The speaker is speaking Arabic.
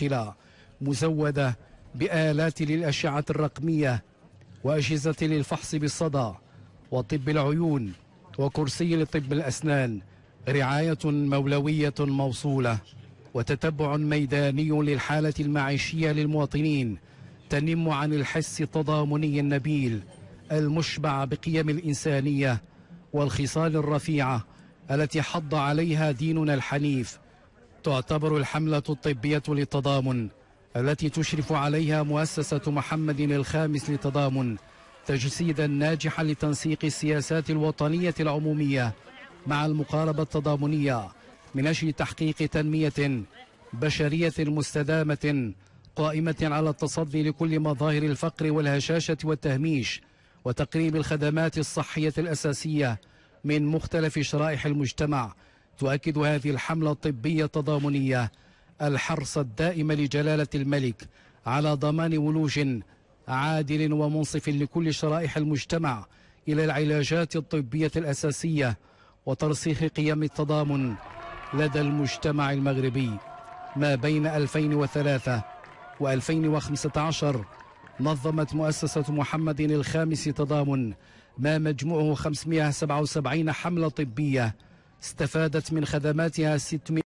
متنقلة مزودة بآلات للأشعة الرقمية وأجهزة للفحص بالصدى وطب العيون وكرسي لطب الأسنان، رعاية مولوية موصولة وتتبع ميداني للحالة المعيشية للمواطنين تنم عن الحس التضامني النبيل المشبع بقيم الإنسانية والخصال الرفيعة التي حض عليها ديننا الحنيف. تعتبر الحملة الطبية للتضامن التي تشرف عليها مؤسسة محمد الخامس للتضامن تجسيدا ناجحا لتنسيق السياسات الوطنية العمومية مع المقاربة التضامنية من أجل تحقيق تنمية بشرية مستدامة قائمة على التصدي لكل مظاهر الفقر والهشاشة والتهميش وتقريب الخدمات الصحية الأساسية من مختلف شرائح المجتمع. تؤكد هذه الحملة الطبية التضامنية الحرص الدائم لجلالة الملك على ضمان ولوج عادل ومنصف لكل شرائح المجتمع إلى العلاجات الطبية الأساسية وترسيخ قيم التضامن لدى المجتمع المغربي. ما بين 2003 و2015 نظمت مؤسسة محمد الخامس تضامن ما مجموعه 577 حملة طبية استفادت من خدماتها 600